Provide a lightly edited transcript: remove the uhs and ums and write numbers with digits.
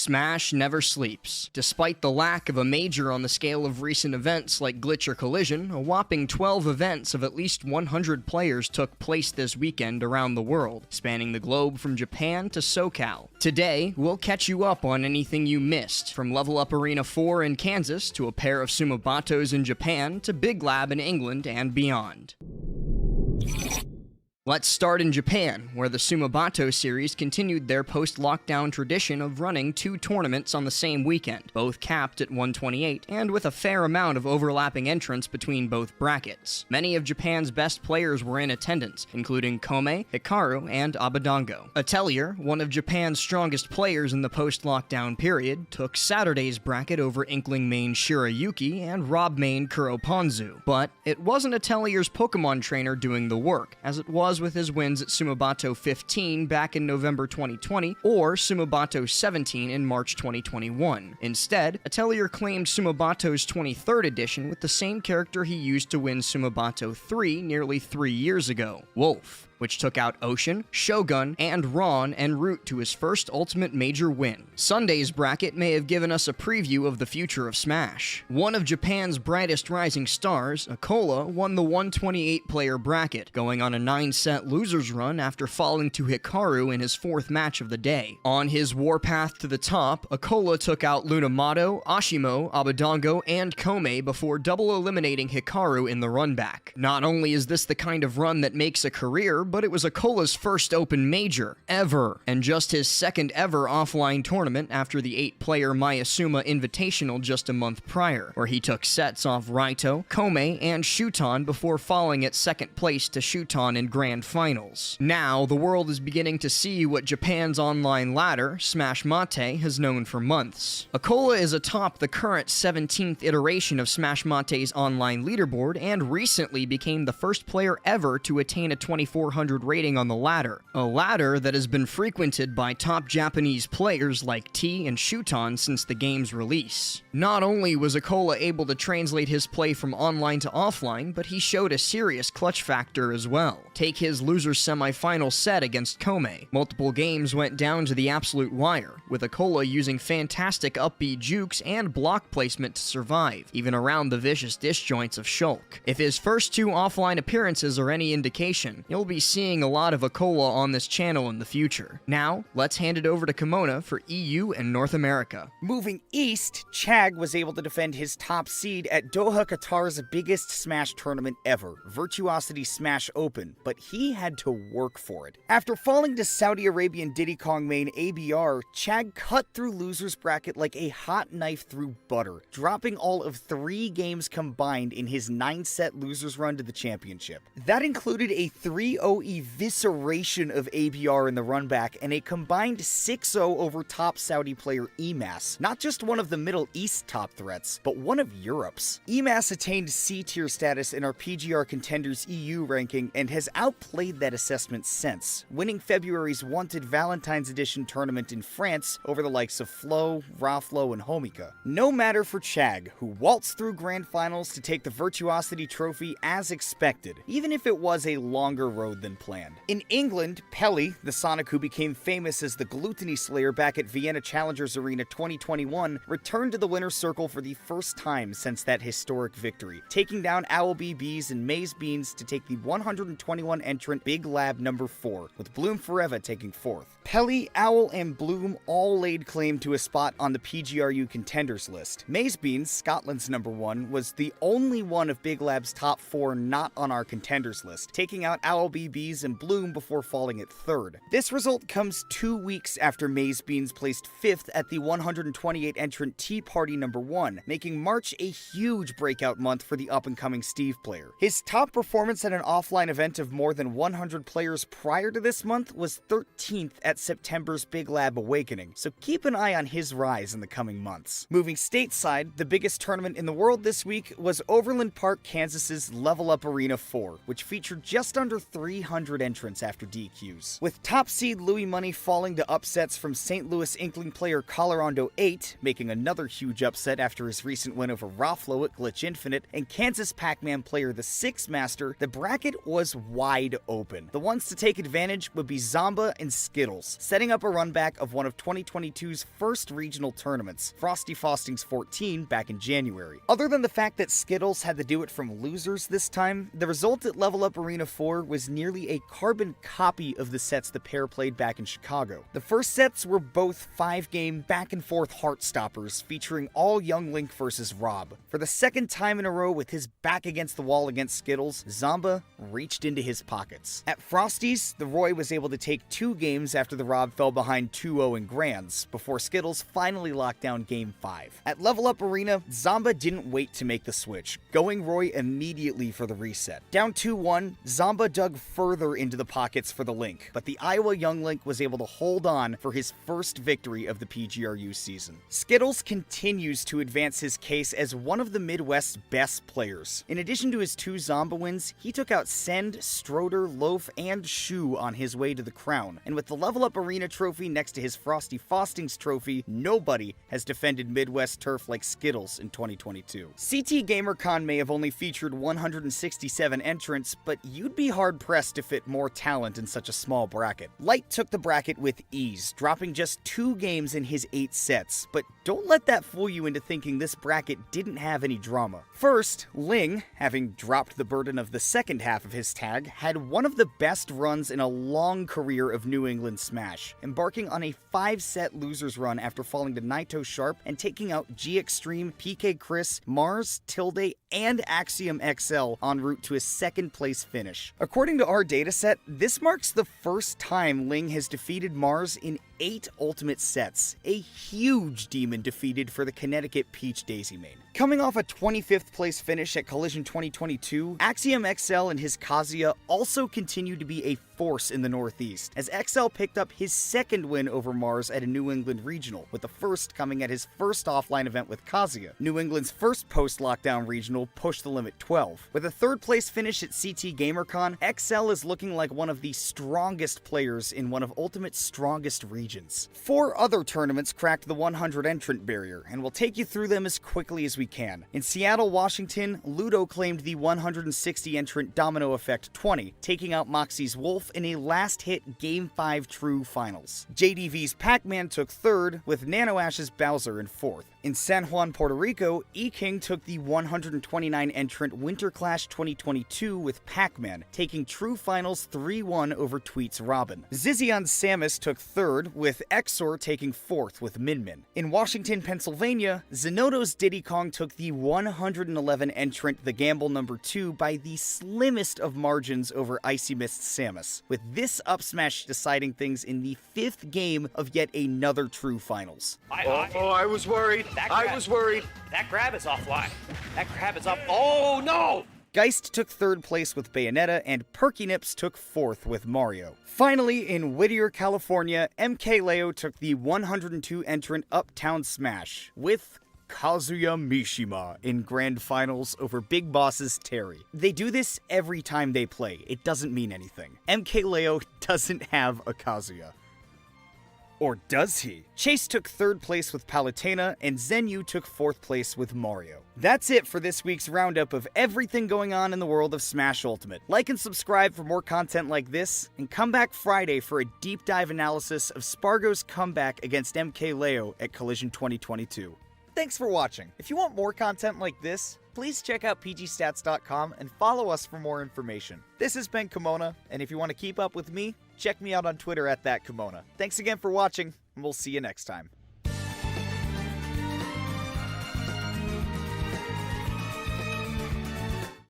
Smash never sleeps. Despite the lack of a major on the scale of recent events like Glitch or Collision, a whopping 12 events of at least 100 players took place this weekend around the world, spanning the globe from Japan to SoCal. Today, we'll catch you up on anything you missed, from Level Up Arena 4 in Kansas to a pair of Sumabatos in Japan to Big Lab in England and beyond. Let's start in Japan, where the Sumabato series continued their post-lockdown tradition of running 2 tournaments on the same weekend, both capped at 128, and with a fair amount of overlapping entrants between both brackets. Many of Japan's best players were in attendance, including Kome, Hikaru, and Abadango. Atelier, one of Japan's strongest players in the post-lockdown period, took Saturday's bracket over Inkling main Shirayuki and Rob main Kuroponzu. But it wasn't Atelier's Pokemon trainer doing the work, as it was with his wins at Sumabato 15 back in November 2020 or Sumabato 17 in March 2021. Instead, Atelier claimed Sumabato's 23rd edition with the same character he used to win Sumabato 3 nearly 3 years ago, Wolf, which took out Ocean, Shogun, and Ron en route to his first Ultimate Major win. Sunday's bracket may have given us a preview of the future of Smash. One of Japan's brightest rising stars, a won the 128-player bracket, going on a 9-set losers run after falling to Hikaru in his 4th match of the day. On his warpath to the top, a took out Lunamato, Ashimo, Abadango, and Kome before double eliminating Hikaru in the run back. Not only is this the kind of run that makes a career, but it was a first open major, ever, and just his 2nd ever offline tournament after the 8-player Mayasuma Invitational just a month prior, where he took sets off Raito, Kome, and Shuton before falling at 2nd place to Shuton in Grand Finals. Now, the world is beginning to see what Japan's online ladder, Smash Mate, has known for months. Akola is atop the current 17th iteration of Smash Mate's online leaderboard and recently became the first player ever to attain a 2400 rating on the ladder, a ladder that has been frequented by top Japanese players like T and Shuton since the game's release. Not only was Akola able to translate his play from online to offline, but he showed a serious clutch factor as well. Take his loser's semi-final set against Kome. Multiple games went down to the absolute wire, with Akola using fantastic up-B jukes and block placement to survive, even around the vicious disjoints of Shulk. If his first 2 offline appearances are any indication, you'll be seeing a lot of Akola on this channel in the future. Now, let's hand it over to Kimona for EU and North America. Moving east, Chag was able to defend his top seed at Doha, Qatar's biggest Smash tournament ever, Virtuosity Smash Open, but he had to work for it. After falling to Saudi Arabian Diddy Kong main ABR, Chag cut through loser's bracket like a hot knife through butter, dropping all of 3 games combined in his 9-set losers run to the championship. That included a 3-0 evisceration of ABR in the run back and a combined 6-0 over top Saudi player EMAS, not just one of the Middle East top threats, but one of Europe's. EMAS attained C-tier status in our PGR Contenders EU ranking and has outplayed that assessment since, winning February's wanted Valentine's Edition tournament in France over the likes of Flo, Raflo, and Homika. No matter for Chag, who waltzed through grand finals to take the Virtuosity trophy as expected, even if it was a longer road than planned. In England, Pelly, the Sonic who became famous as the Gluttony Slayer back at Vienna Challengers Arena 2021, returned to the winner's circle for the first time since that historic victory, taking down Owl BBs and Maze Beans to take the 121 entrant Big Lab number 4, with Bloom Forever taking 4th. Pelly, Owl, and Bloom all laid claim to a spot on the PGRU contenders list. Maze Beans, Scotland's number 1, was the only one of Big Lab's top 4 not on our contenders list, taking out Owl BBs and Bloom before falling at 3rd. This result comes 2 weeks after Maze Beans placed 5th at the 128 entrant Tea Party number 1, making March a huge breakout month for the up-and-coming Steve player. His top performance at an offline event of more than 100 players prior to this month was 13th at September's Big Lab Awakening, so keep an eye on his rise in the coming months. Moving stateside, the biggest tournament in the world this week was Overland Park, Kansas's Level Up Arena 4, which featured just under 300 300 entrants after DQs, with top seed Louis Money falling to upsets from St. Louis Inkling player Colorado 8, making another huge upset after his recent win over Raflo at Glitch Infinite, and Kansas Pac-Man player the Six Master. The bracket was wide open. The ones to take advantage would be Zomba and Skittles, setting up a runback of one of 2022's first regional tournaments, Frosty Faustings 14, back in January. Other than the fact that Skittles had to do it from losers this time, the result at Level Up Arena 4 was nearly a carbon copy of the sets the pair played back in Chicago. The first sets were both 5-game back-and-forth heart-stoppers, featuring all Young Link versus Rob. For the second time in a row with his back against the wall against Skittles, Zomba reached into his pockets. At Frosty's, the Roy was able to take 2 games after the Rob fell behind 2-0 in Grands, before Skittles finally locked down Game 5. At Level Up Arena, Zomba didn't wait to make the switch, going Roy immediately for the reset. Down 2-1, Zomba dug further into the pockets for the Link, but the Iowa Young Link was able to hold on for his first victory of the PGRU season. Skittles continues to advance his case as one of the Midwest's best players. In addition to his 2 Zomba wins, he took out Send, Stroder, Loaf, and Shu on his way to the crown, and with the Level Up Arena trophy next to his Frosty Faustings trophy, nobody has defended Midwest turf like Skittles in 2022. CT GamerCon may have only featured 167 entrants, but you'd be hard-pressed to fit more talent in such a small bracket. Light took the bracket with ease, dropping just 2 games in his 8 sets, but don't let that fool you into thinking this bracket didn't have any drama. First, Ling, having dropped the burden of the second half of his tag, had one of the best runs in a long career of New England Smash, embarking on a 5-set losers run after falling to Naito Sharp and taking out G Extreme, PK Chris, Mars, Tilde, and Axiom XL en route to a 2nd place finish. According to our dataset, this marks the first time Ling has defeated Mars in 8 ultimate sets, a huge demon defeated for the Connecticut Peach Daisy main. Coming off a 25th place finish at Collision 2022, Axiom XL and his Kazuya also continue to be a force in the Northeast, as XL picked up his 2nd win over Mars at a New England regional, with the first coming at his first offline event with Kazuya. New England's first post-lockdown regional pushed the limit 12. With a 3rd place finish at CT GamerCon, XL is looking like one of the strongest players in one of Ultimate's strongest regions. 4 other tournaments cracked the 100 entrant barrier, and we'll take you through them as quickly as we can. In Seattle, Washington, Ludo claimed the 160 entrant Domino Effect 20, taking out Moxie's Wolf in a last-hit Game 5 True Finals. JDV's Pac-Man took 3rd, with Nano Ash's Bowser in 4th. In San Juan, Puerto Rico, E-King took the 129 entrant Winter Clash 2022 with Pac-Man, taking True Finals 3-1 over Tweet's Robin. Zizian Samus took 3rd, with Exor taking 4th with Min Min. In Washington, Pennsylvania, Zenoto's Diddy Kong took the 111 entrant The Gamble number 2 by the slimmest of margins over Icy Mist Samus, with this up smash deciding things in the 5th game of yet another True Finals. I was worried. I was worried. That grab is offline. That grab is up. Oh, no! Geist took 3rd place with Bayonetta, and Perky Nips took 4th with Mario. Finally, in Whittier, California, MK Leo took the 102 entrant Uptown Smash, with Kazuya Mishima in Grand Finals over Big Boss's Terry. They do this every time they play. It doesn't mean anything. MK Leo doesn't have a Kazuya. Or does he? Chase took 3rd place with Palutena, and Zenyu took 4th place with Mario. That's it for this week's roundup of everything going on in the world of Smash Ultimate. Like and subscribe for more content like this, and come back Friday for a deep dive analysis of Spargo's comeback against MK Leo at Collision 2022. Thanks for watching. If you want more content like this, please check out PGStats.com and follow us for more information. This has been Kimona, and if you want to keep up with me, check me out on Twitter at @thatkimona. Thanks again for watching, and we'll see you next time.